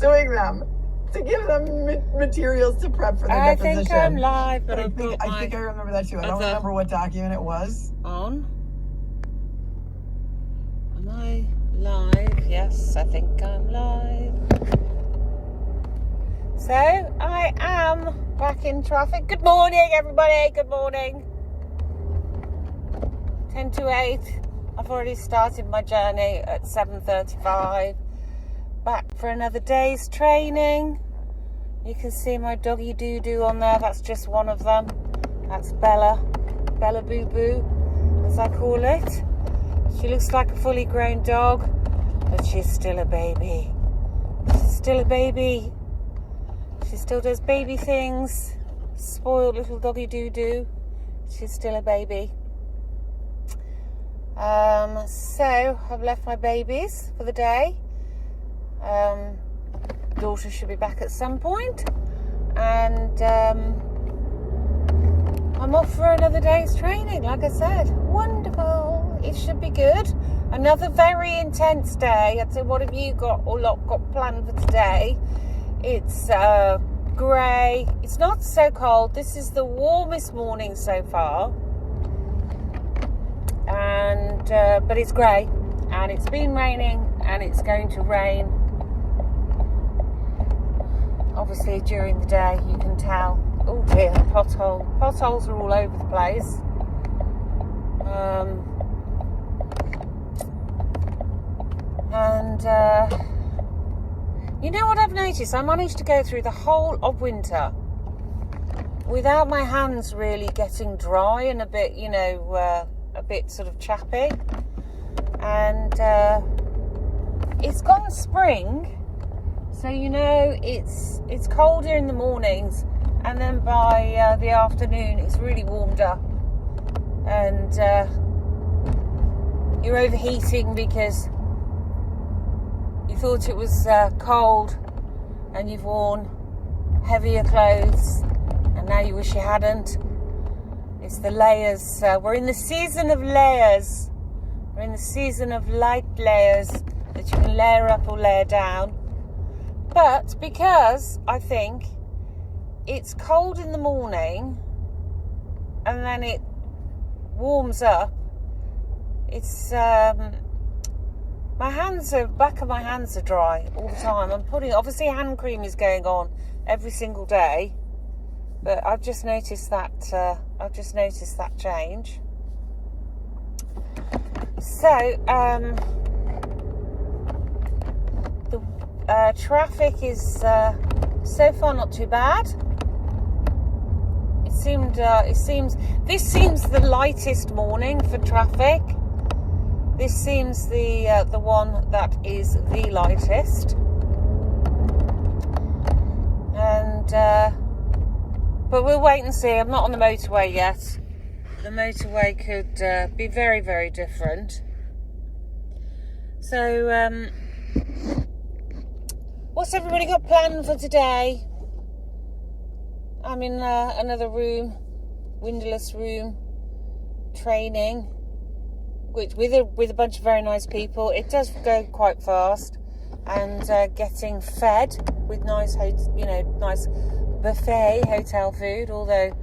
pursuing them to give them materials to prep for their deposition. I think I'm live, but I think I remember that too. I don't remember what document it was. On. Am I live? Yes, I think I'm live. So, I am back in traffic. Good morning, everybody. Good morning. 10 to 8. I've already started my journey at 7:35. Back for another day's training. You can see my doggy doo-doo on there. That's just one of them. That's Bella Boo Boo, as I call it. She looks like a fully grown dog, but she's still a baby. She's still a baby. She still does baby things. Spoiled little doggy doo-doo. She's still a baby. So I've left my babies for the day. Daughter should be back at some point, and I'm off for another day's training. Like I said, wonderful. It should be good. Another very intense day. I'd say, what have you got planned for today? It's grey. It's not so cold. This is the warmest morning so far, and but it's grey, and it's been raining, and it's going to rain. Obviously, during the day, you can tell. Oh dear, potholes are all over the place. You know what I've noticed? I managed to go through the whole of winter without my hands really getting dry and a bit, a bit sort of chappy. And it's gone spring. So, it's colder in the mornings, and then by the afternoon it's really warmed up, and you're overheating because you thought it was cold and you've worn heavier clothes, and now you wish you hadn't. It's the layers. We're in the season of layers. We're in the season of light layers that you can layer up or layer down. But because I think it's cold in the morning and then it warms up, it's back of my hands are dry all the time. Obviously hand cream is going on every single day, but I've just noticed that change. So traffic is so far not too bad. This seems the lightest morning for traffic. This seems the one that is the lightest. And but we'll wait and see. I'm not on the motorway yet. The motorway could be very, very different. So what's everybody got planned for today? I'm in another room, windowless room, training, which with a bunch of very nice people. It does go quite fast, and getting fed with nice buffet hotel food. Although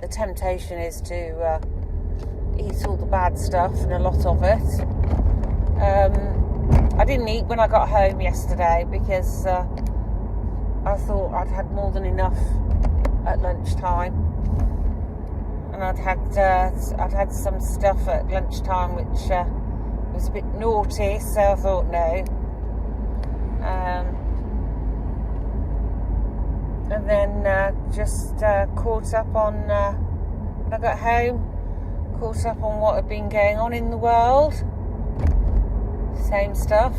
the temptation is to eat all the bad stuff, and a lot of it. I didn't eat when I got home yesterday because I thought I'd had more than enough at lunchtime, and I'd had some stuff at lunchtime which was a bit naughty, so I thought no. And then just caught up on when I got home, caught up on what had been going on in the world. Same stuff.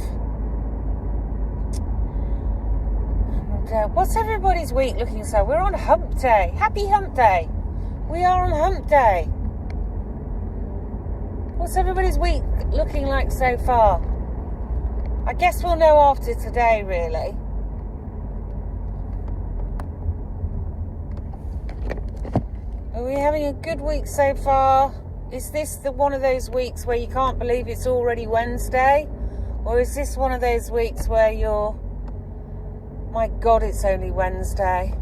And what's everybody's week looking so? We're on hump day. Happy hump day. We are on hump day. What's everybody's week looking like so far? I guess we'll know after today, really. Are we having a good week so far? Is this one of those weeks where you can't believe it's already Wednesday? Or is this one of those weeks where you're My God, it's only Wednesday.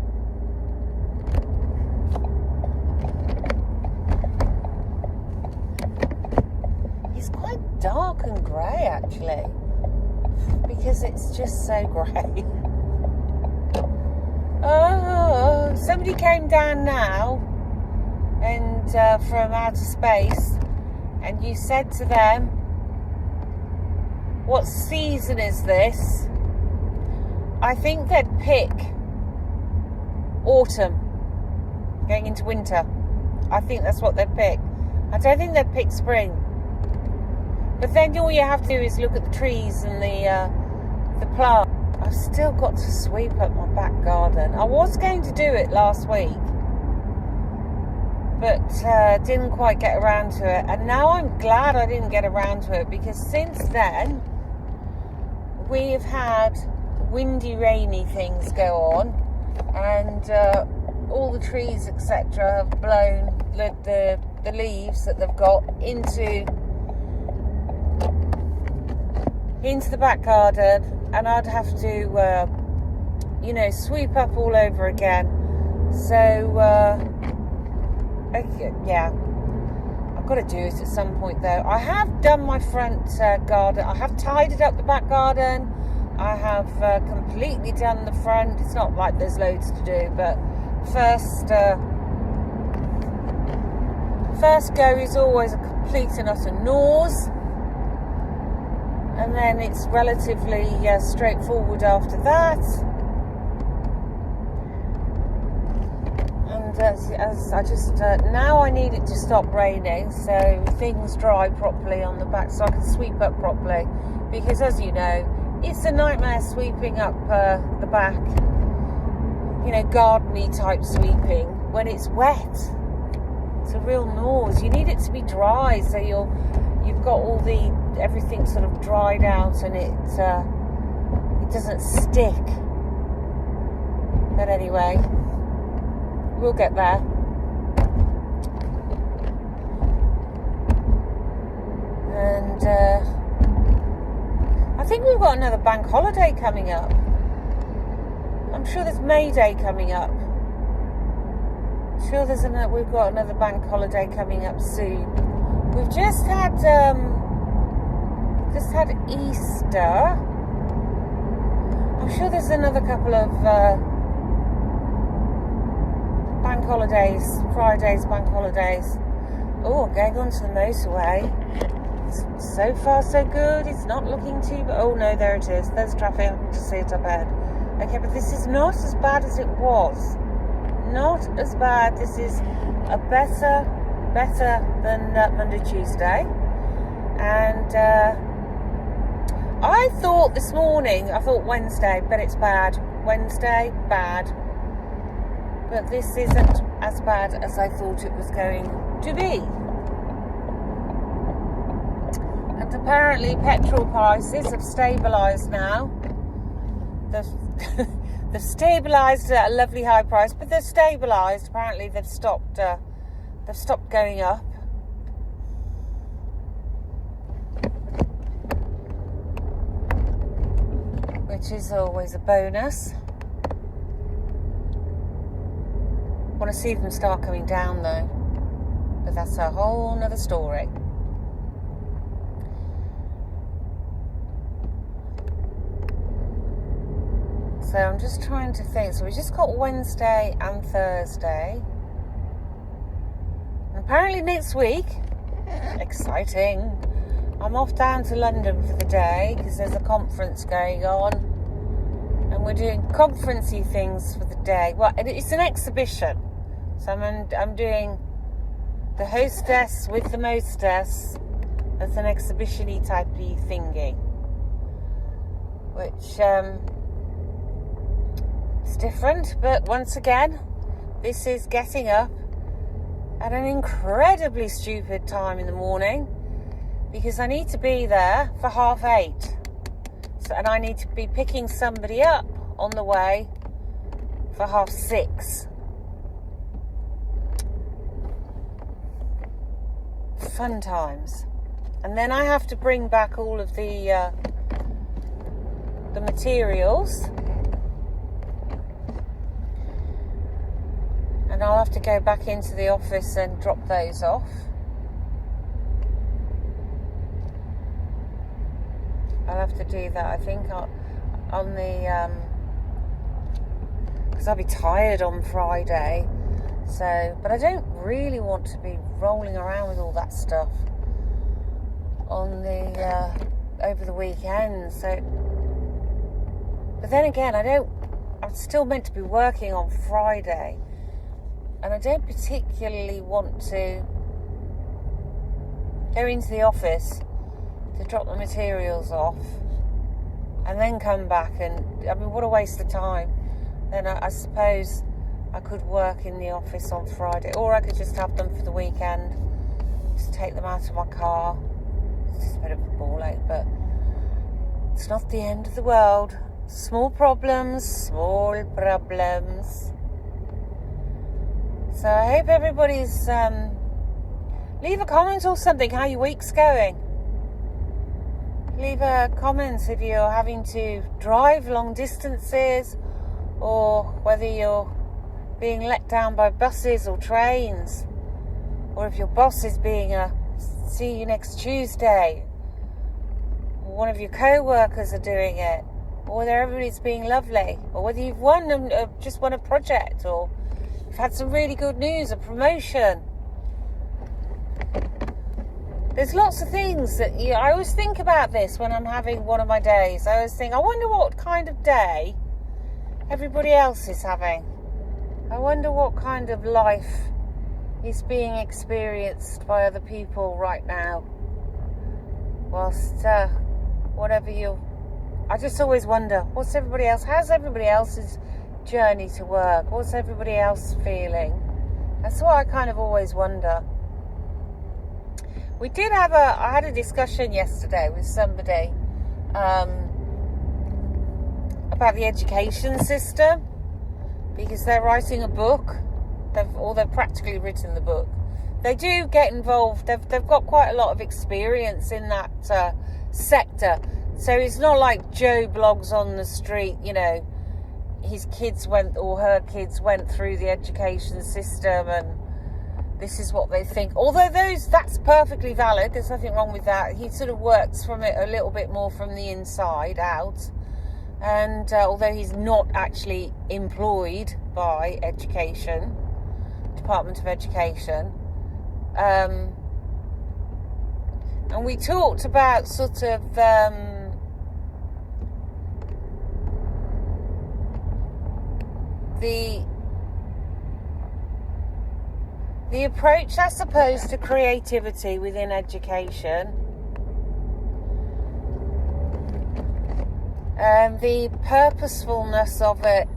It's quite dark and grey, actually, because it's just so grey. Oh, somebody came down now and from outer space, and you said to them, what season is this? I think they'd pick autumn, going into winter. I think that's what they'd pick. I don't think they'd pick spring. But then all you have to do is look at the trees and the plant. I've still got to sweep up my back garden. I was going to do it last week, but didn't quite get around to it. And now I'm glad I didn't get around to it, because since then we've had windy, rainy things go on, and all the trees, etc., have blown the leaves that they've got into the back garden, and I'd have to sweep up all over again. So yeah, I've got to do it at some point though. I have done my front garden. I have tidied up the back garden. I have completely done the front. It's not like there's loads to do, but first go is always a complete and utter nose, and then it's relatively straightforward after that. And as I just now I need it to stop raining so things dry properly on the back, so I can sweep up properly, because as you know, it's a nightmare sweeping up the back, gardeny type sweeping when it's wet. It's a real nose. You need it to be dry, so you've got everything sort of dried out, and it doesn't stick. But anyway, we'll get there. And I think we've got another bank holiday coming up. I'm sure there's May Day coming up. I'm sure we've got another bank holiday coming up soon. We've just had Easter. I'm sure there's another couple of bank holidays, Fridays, bank holidays. Oh, I'm going onto the motorway. So far so good. It's not looking too bad. Oh no, there it is. There's traffic. I can just see it up ahead. Okay, but this is not as bad as it was. Not as bad. This is a better than Monday, Tuesday. And I thought this morning, Wednesday, but it's bad. Wednesday, bad. But this isn't as bad as I thought it was going to be. And apparently petrol prices have stabilised now. They've stabilised at a lovely high price, but they're stabilised. Apparently they've stopped going up. Which is always a bonus. Want to see them start coming down though, but that's a whole nother story. So I'm just trying to think. So we just got Wednesday and Thursday. And apparently next week, exciting, I'm off down to London for the day because there's a conference going on. And we're doing conferencey things for the day. Well, it's an exhibition. So I'm doing the hostess with the mostess. That's an exhibition-y type-y thingy. Which, it's different, but once again, this is getting up at an incredibly stupid time in the morning because I need to be there for 8:30. And I need to be picking somebody up on the way for 6:30. Fun times. And then I have to bring back all of the materials and I'll have to go back into the office and drop those off. I'll have to do that, I think, on the because I'll be tired on Friday. So, but I don't really want to be rolling around with all that stuff on the over the weekend. So, but then again, I'm still meant to be working on Friday, and I don't particularly want to go into the office to drop the materials off and then come back. And I mean, what a waste of time. Then I suppose I could work in the office on Friday, or I could just have them for the weekend, just take them out of my car. It's just a bit of a ball ache, but it's not the end of the world. Small problems. So I hope everybody's leave a comment or something, how your week's going. Leave a comment if you're having to drive long distances, or whether you're being let down by buses or trains, or if your boss is being see you next Tuesday, or one of your co-workers are doing it, or whether everybody's being lovely, or whether you've just won a project, or you've had some really good news, a promotion. There's lots of things that I always think about this when I'm having one of my days. I always think, I wonder what kind of day everybody else is having. I wonder what kind of life is being experienced by other people right now. Whilst I just always wonder, how's everybody else's journey to work? What's everybody else feeling? That's what I kind of always wonder. I had a discussion yesterday with somebody about the education system, because they're writing a book. They've practically written the book. They do get involved. They've got quite a lot of experience in that sector. So it's not like Joe blogs on the street, his kids her kids went through the education system and this is what they think. Although that's perfectly valid. There's nothing wrong with that. He sort of works from it a little bit more from the inside out. And although he's not actually employed by Department of Education. And we talked about sort of the approach, I suppose, to creativity within education, and the purposefulness of it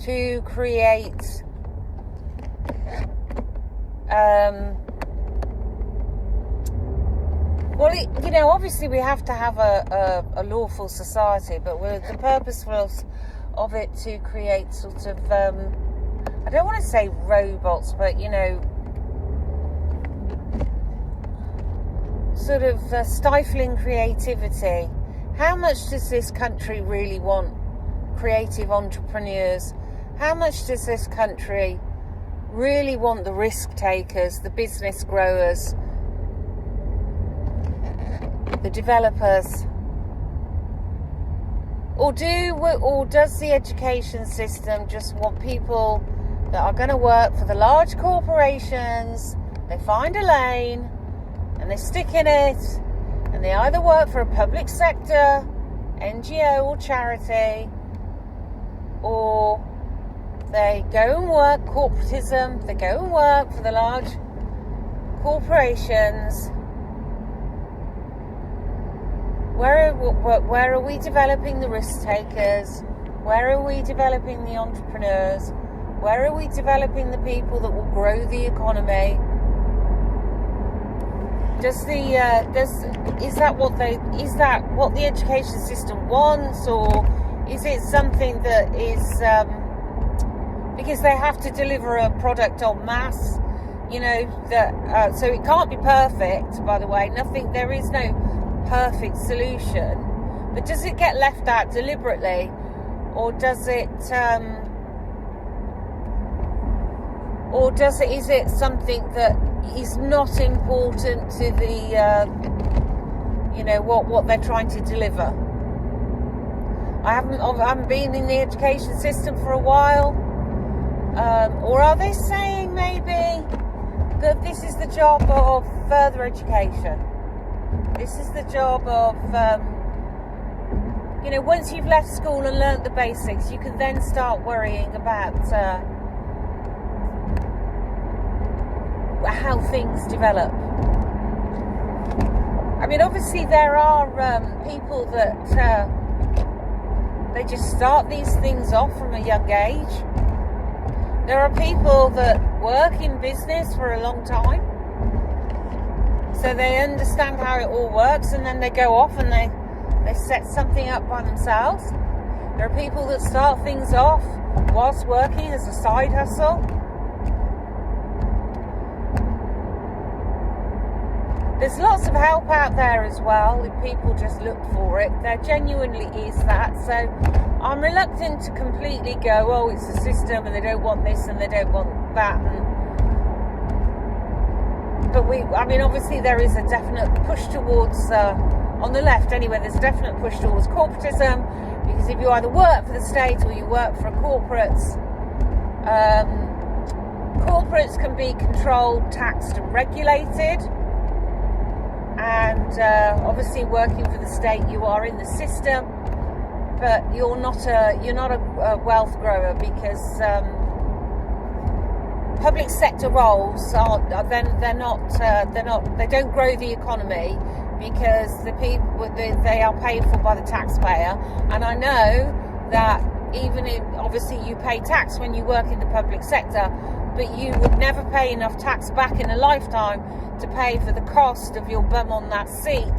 to create obviously we have to have a lawful society, but with the purposefulness of it to create sort of I don't want to say robots, but sort of stifling creativity. How much does this country really want creative entrepreneurs? How much does this country really want the risk takers, the business growers, the developers? Or does the education system just want people that are going to work for the large corporations? They find a lane and they stick in it, and they either work for a public sector, NGO or charity, or they go and work corporatism, they go and work for the large corporations. Where are we developing the risk takers? Where are we developing the entrepreneurs? Where are we developing the people that will grow the economy? Is that what the education system wants, or is it something that is because they have to deliver a product en masse? So it can't be perfect. By the way, there is no perfect solution, but does it get left out deliberately, or does it or is it something that is not important to the what they're trying to deliver? I haven't been in the education system for a while, or are they saying maybe that this is the job of further education? This is the job of once you've left school and learnt the basics, you can then start worrying about how things develop. I mean, obviously there are people that they just start these things off from a young age. There are people that work in business for a long time, so they understand how it all works, and then they go off and they set something up by themselves. There are people that start things off whilst working as a side hustle. There's lots of help out there as well if people just look for it. There genuinely is that. So I'm reluctant to completely go, oh, it's a system and they don't want this and they don't want that. But obviously there is a definite push towards, on the left anyway, there's a definite push towards corporatism, because if you either work for the state or you work for a corporates can be controlled, taxed and regulated. And obviously working for the state, you are in the system, but you're not a wealth grower, because public sector roles they don't grow the economy, because the people they are paid for by the taxpayer. And I know that even if obviously you pay tax when you work in the public sector, but you would never pay enough tax back in a lifetime to pay for the cost of your bum on that seat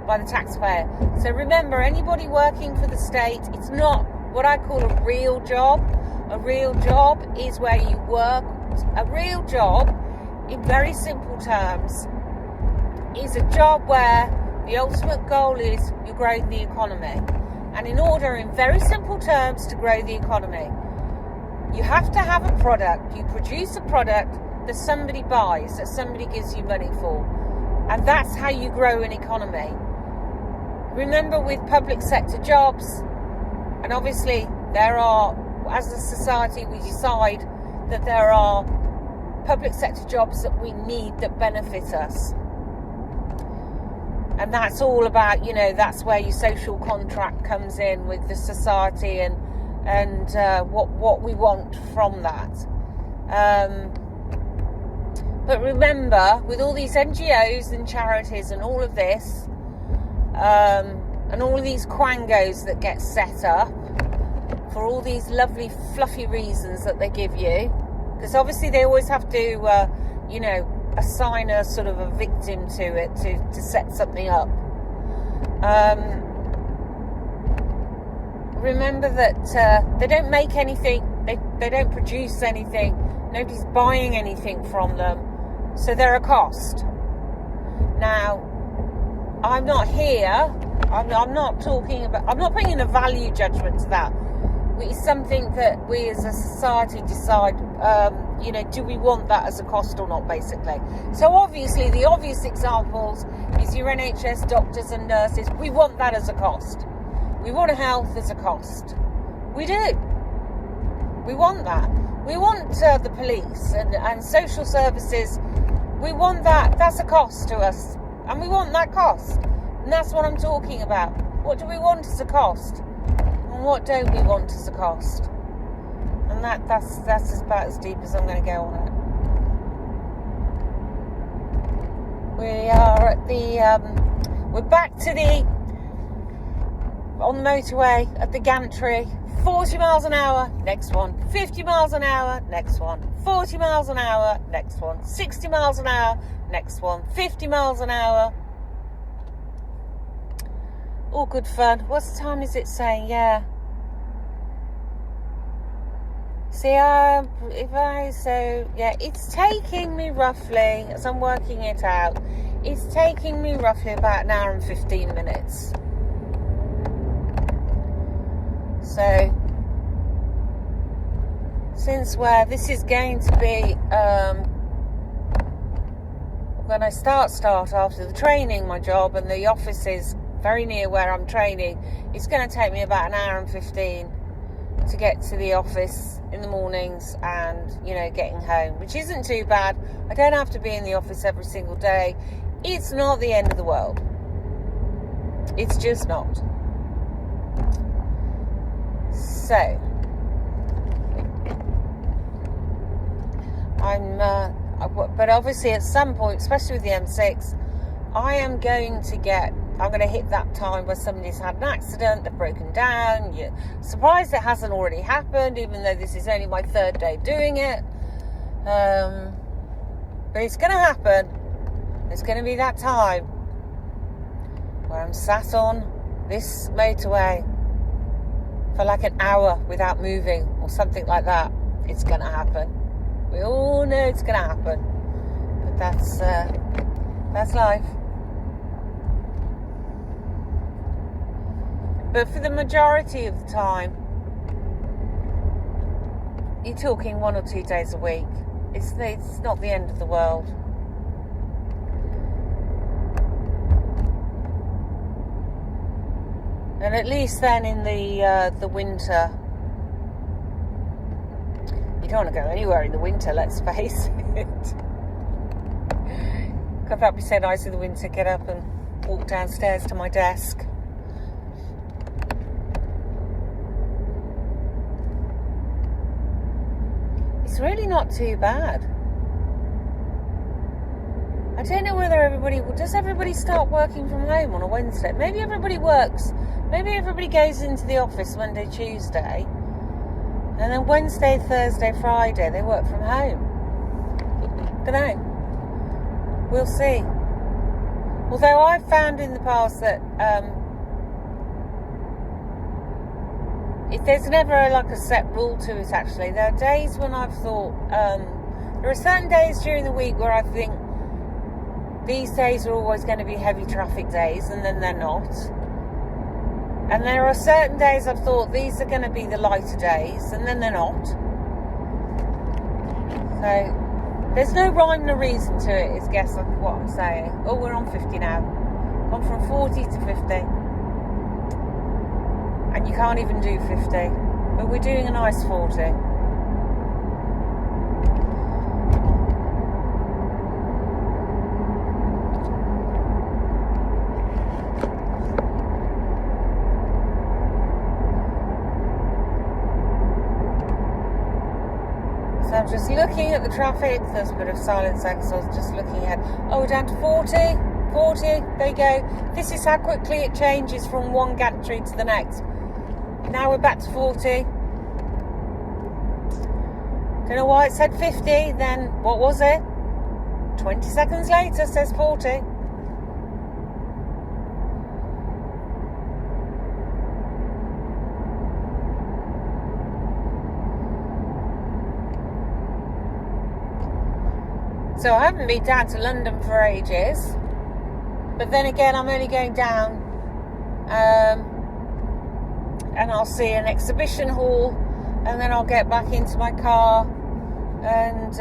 by the taxpayer. So remember, anybody working for the state, it's not what I call a real job. A real job is where you work. A real job, in very simple terms, is a job where the ultimate goal is you grow the economy. And in order, in very simple terms, to grow the economy, you have to have a product. You produce a product that somebody buys, that somebody gives you money for. And that's how you grow an economy. Remember, with public sector jobs, and obviously there are, as a society, we decide that there are public sector jobs that we need that benefit us. And that's all about, that's where your social contract comes in with the society and what we want from that. But remember, with all these NGOs and charities and all of this, and all of these quangos that get set up for all these lovely fluffy reasons that they give you, because obviously they always have to, assign a sort of a victim to it to set something up. Remember that they don't make anything, they don't produce anything, nobody's buying anything from them, so they're a cost. Now, I'm not here, I'm not talking about, I'm not putting in a value judgment to that. It's something that we as a society decide, do we want that as a cost or not, basically. So obviously the obvious examples is your NHS doctors and nurses. We want that as a cost. We want health as a cost. We do. We want that. We want the police and social services. We want that. That's a cost to us. And we want that cost. And that's what I'm talking about. What do we want as a cost? And what don't we want as a cost? And that's about as deep as I'm going to go on it. We are at we're back to on the motorway at the gantry. 40 miles an hour, next one. 50 miles an hour, next one. 40 miles an hour, next one. 60 miles an hour, next one. 50 miles an hour. All good fun. What time is it saying? Yeah. See, it's taking me roughly, as I'm working it out, it's taking me roughly about an hour and 15 minutes. So since where this is going to be when I start after the training, my job, and the office is very near where I'm training. It's going to take me about an hour and 15 to get to the office in the mornings and, getting home, which isn't too bad. I don't have to be in the office every single day. It's not the end of the world. It's just not. So, but obviously at some point, especially with the M6, I'm going to hit that time where somebody's had an accident, they've broken down. You're surprised it hasn't already happened, even though this is only my third day doing it. But it's going to happen. There's going to be that time where I'm sat on this motorway for like an hour without moving or something like that. It's going to happen. We all know it's going to happen. But that's life. But for the majority of the time, you're talking 1 or 2 days a week. It's not the end of the world. And at least then in the winter, you don't want to go anywhere in the winter, let's face it. God, that'd be so nice in the winter, get up and walk downstairs to my desk. It's really not too bad. I don't know whether does everybody start working from home on a Wednesday? Maybe everybody works. Maybe everybody goes into the office Monday, Tuesday, and then Wednesday, Thursday, Friday, they work from home. Don't know. We'll see. Although I've found in the past that if there's never a set rule to it, actually, there are days when I've thought, there are certain days during the week where I think these days are always going to be heavy traffic days, and then they're not. And there are certain days I've thought these are going to be the lighter days, and then they're not. So there's no rhyme or reason to it, is guess what I'm saying. Oh, we're on 50 now. Gone from 40 to 50. And you can't even do 50. But we're doing a nice 40. So I'm just looking at the traffic. There's a bit of silence there because I was just looking at, we're down to 40, there you go. This is how quickly it changes from one gantry to the next. Now we're back to 40. Don't know why it said 50, then what was it? 20 seconds later says 40. So I haven't been down to London for ages. But then again, I'm only going down and I'll see an exhibition hall, and then I'll get back into my car and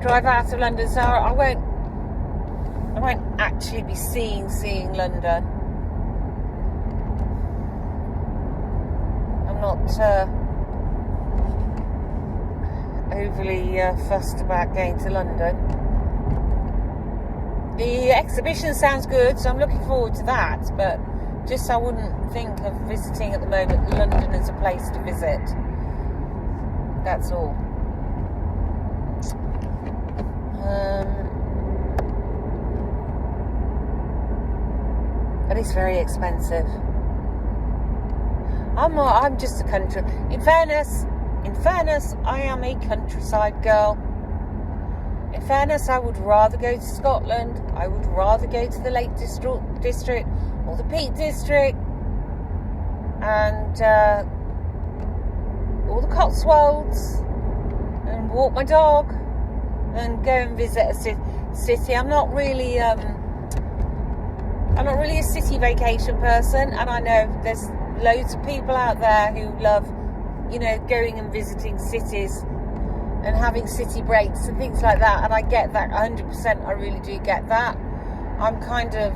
drive out of London. So I won't actually be seeing London. I'm not overly fussed about going to London. The exhibition sounds good, so I'm looking forward to that, but just I wouldn't think of visiting at the moment London as a place to visit. That's all. But it's very expensive. I'm just a country. In fairness, I am a countryside girl. In fairness, I would rather go to Scotland. I would rather go to the Lake District or the Peak District and or the Cotswolds and walk my dog and go and visit a city. I'm not really I'm not really a city vacation person, and I know there's loads of people out there who love, you know, going and visiting cities and having city breaks and things like that, and I get that 100%. I really do get that. I'm kind of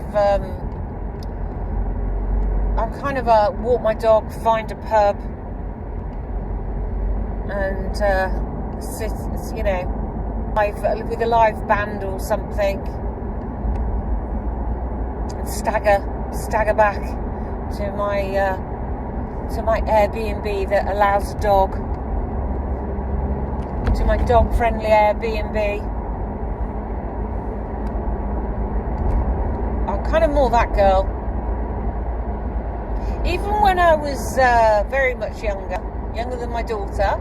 a walk my dog, find a pub, and sit, you know, with a live band or something, and stagger back to my Airbnb that allows a dog, to my dog-friendly Airbnb. I'm kind of more that girl. Even when I was very much younger than my daughter,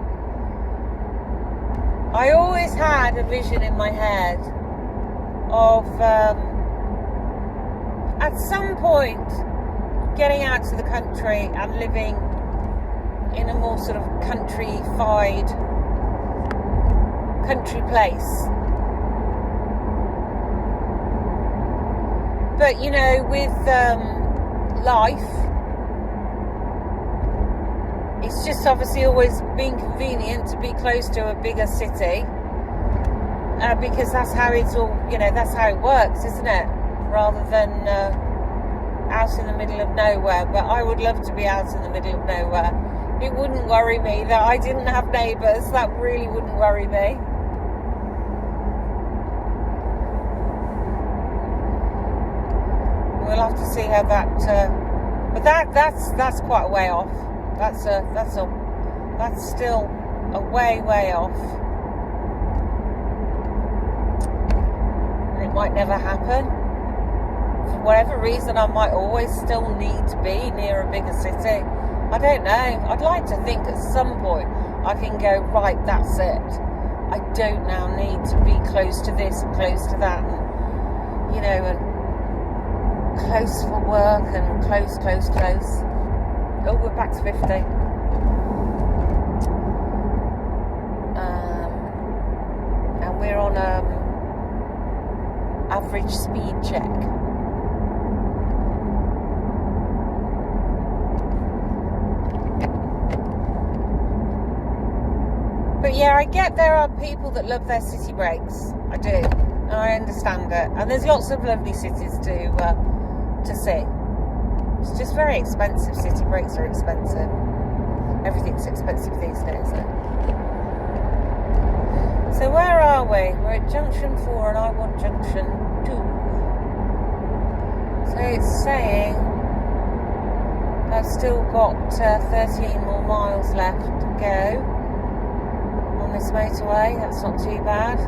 I always had a vision in my head of at some point getting out to the country and living in a more sort of country place. But you know, with life, it's just obviously always been convenient to be close to a bigger city, because that's how it's all, you know, that's how it works, isn't it? Rather than out in the middle of nowhere. But I would love to be out in the middle of nowhere. It wouldn't worry me that I didn't have neighbours. That really wouldn't worry me. We'll have to see how that. But that's quite a way off. That's still a way off. And it might never happen. For whatever reason, I might always still need to be near a bigger city. I don't know. I'd like to think at some point I can go, right, that's it. I don't now need to be close to this and close to that, and, you know, and close for work and close. Oh, we're back to 50. And we're on average speed check. But yeah, I get there are people that love their city breaks. I do, and I understand it. And there's lots of lovely cities to see. It's just very expensive. City breaks are expensive. Everything's expensive these days. So where are we? We're at Junction 4 and I want Junction 2. So it's saying I've still got 13 more miles left to go on this motorway. That's not too bad.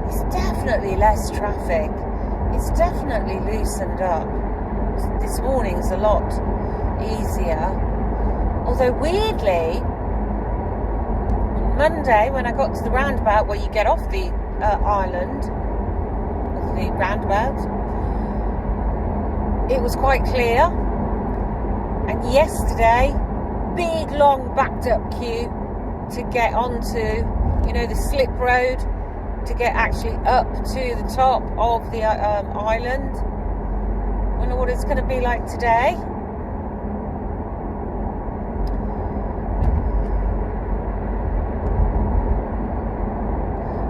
It's definitely less traffic. It's definitely loosened up. This morning's a lot easier. Although weirdly, Monday when I got to the roundabout where you get off the island, the roundabout, it was quite clear. And yesterday, big long backed up queue to get onto, you know, the slip road to get actually up to the top of the island. I wonder what it's going to be like today.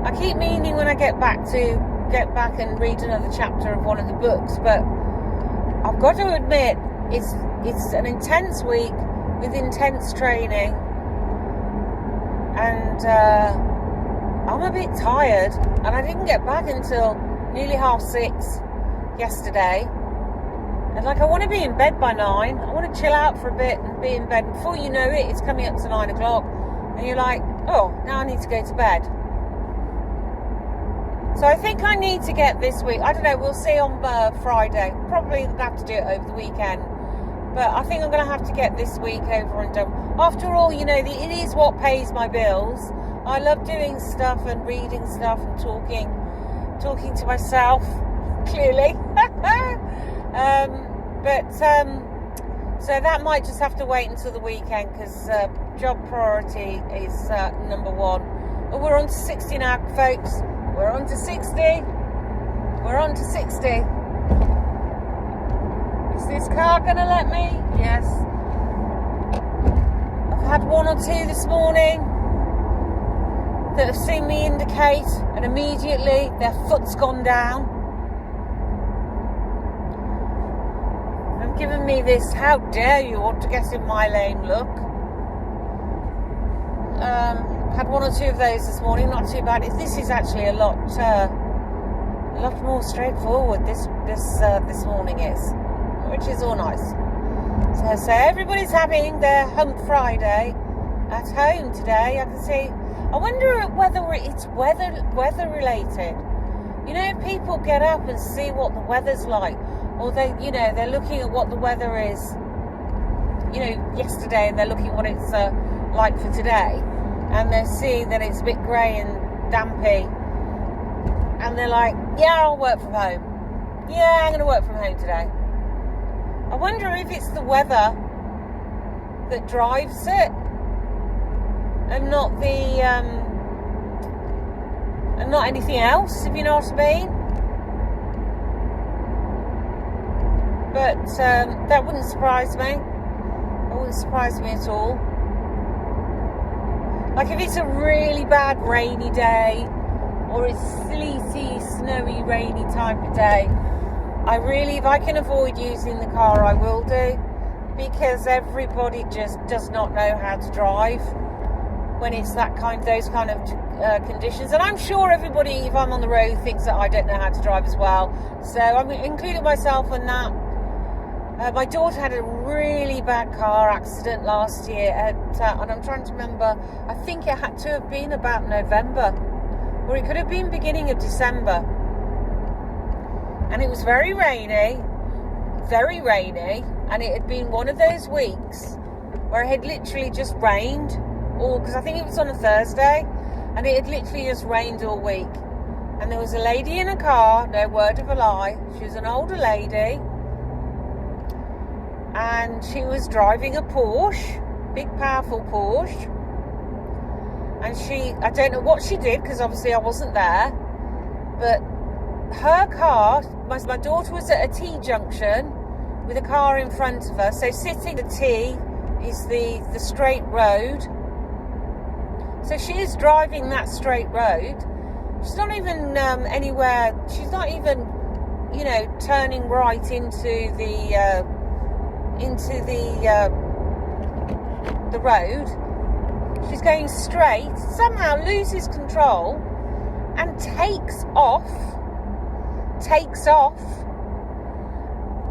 I keep meaning when I get back and read another chapter of one of the books, but I've got to admit it's an intense week with intense training, and I'm a bit tired, and I didn't get back until nearly 6:30 yesterday. And like, I want to be in bed by 9. I want to chill out for a bit and be in bed. Before you know it, it's coming up to 9 o'clock, and you're like, oh, now I need to go to bed. So I think I need to get this week. I don't know. We'll see on Friday. Probably going to have to do it over the weekend. But I think I'm going to have to get this week over and done. After all, you know, it is what pays my bills. I love doing stuff and reading stuff and talking to myself, clearly. So that might just have to wait until the weekend, because job priority is number one. But we're on to 60 now, folks. We're on to 60. We're on to 60. Is this car gonna let me? Yes. I've had one or two this morning that have seen me indicate and immediately their foot's gone down and given me this "how dare you want to get in my lane" look. Had one or two of those this morning, not too bad. This is actually a lot more straightforward this morning is, which is all nice. So everybody's having their hump Friday at home today. I can see. I wonder whether it's weather related. You know, people get up and see what the weather's like, or they're looking at what the weather is, yesterday, and they're looking what it's like for today, and they're seeing that it's a bit grey and dampy, and they're like, yeah, I'll work from home. Yeah, I'm going to work from home today. I wonder if it's the weather that drives it, and not and not anything else, if you know what I mean. But that wouldn't surprise me. It wouldn't surprise me at all. Like if it's a really bad rainy day, or it's sleety, snowy, rainy type of day, if I can avoid using the car, I will do, because everybody just does not know how to drive when it's those kind of conditions. And I'm sure everybody, if I'm on the road, thinks that I don't know how to drive as well. So I'm including myself in that. My daughter had a really bad car accident last year, and I'm trying to remember, I think it had to have been about November, or it could have been beginning of December. And it was very rainy, and it had been one of those weeks where it had literally just rained, because I think it was on a Thursday, and it had literally just rained all week. And there was a lady in a car, no word of a lie, she was an older lady, and she was driving a Porsche, big powerful Porsche, and I don't know what she did, because obviously I wasn't there, but her car, my daughter was at a T-junction with a car in front of her, so sitting at the T is the straight road, so she is driving that straight road. She's not even anywhere, she's not even, turning right into the road. She's going straight, somehow loses control and takes off,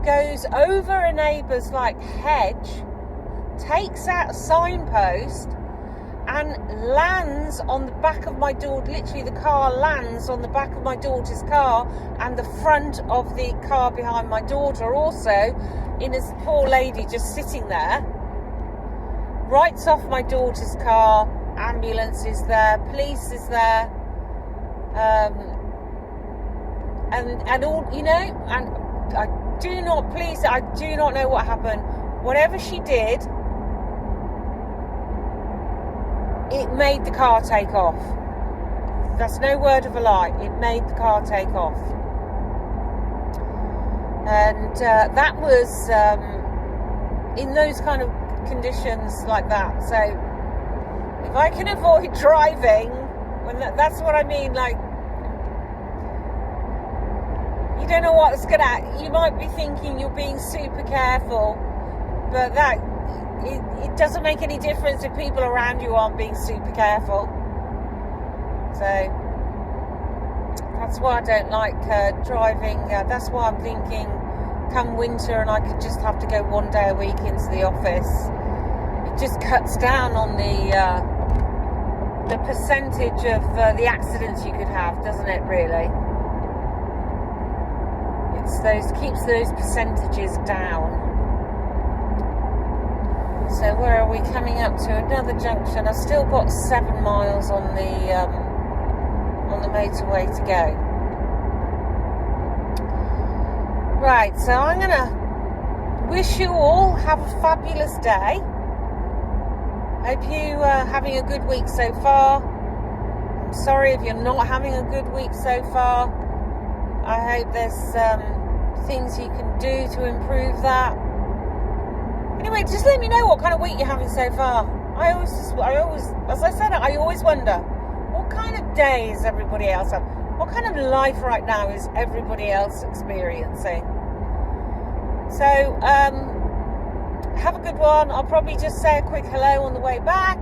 goes over a neighbour's hedge, takes out a signpost, and lands on the back of my daughter. Literally, the car lands on the back of my daughter's car and the front of the car behind my daughter, also in this poor lady just sitting there. Writes off my daughter's car. Ambulance is there, police is there, and all, and I do not know what happened. Whatever she did, it made the car take off. That's no word of a lie. It made the car take off. And that was in those kind of conditions like that. So if I can avoid driving, that's what I mean, you don't know what's you might be thinking you're being super careful, but it doesn't make any difference if people around you aren't being super careful. So that's why I don't like driving. That's why I'm thinking come winter and I could just have to go one day a week into the office. It just cuts down on the percentage of the accidents you could have, doesn't it, really? Keeps those percentages down. So where are we coming up to? Another junction. I've still got 7 miles on the motorway to go. Right, so I'm going to wish you all have a fabulous day. Hope you are having a good week so far. I'm sorry if you're not having a good week so far. I hope there's things you can do to improve that. Anyway, just let me know what kind of week you're having so far. I always, as I said, I always wonder, what kind of day is everybody else having? What kind of life right now is everybody else experiencing? So, have a good one. I'll probably just say a quick hello on the way back.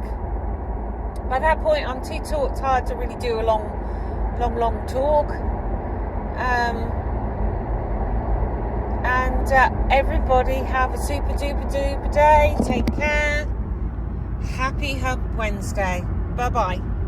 By that point, I'm too tired to really do a long talk. And everybody have a super duper day. Take care. Happy Hump Wednesday. Bye bye.